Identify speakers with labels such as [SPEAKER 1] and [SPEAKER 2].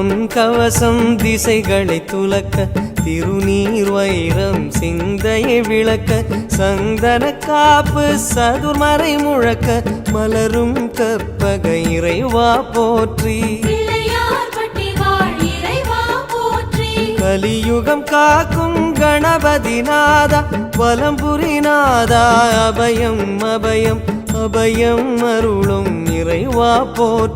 [SPEAKER 1] பொன் கவசம் திசைகளை துலக்க திருநீர் வைரம் சிந்தையை விளக்க சந்தன காப்பு சதுர்மறை முழக்க மலரும் கற்பக இறைவா போற்றி கலியுகம் காக்கும் கணபதி நாதா வலம்புரி நாதா அபயம் அபயம் அபயம் அருளும் இறைவா போற்றி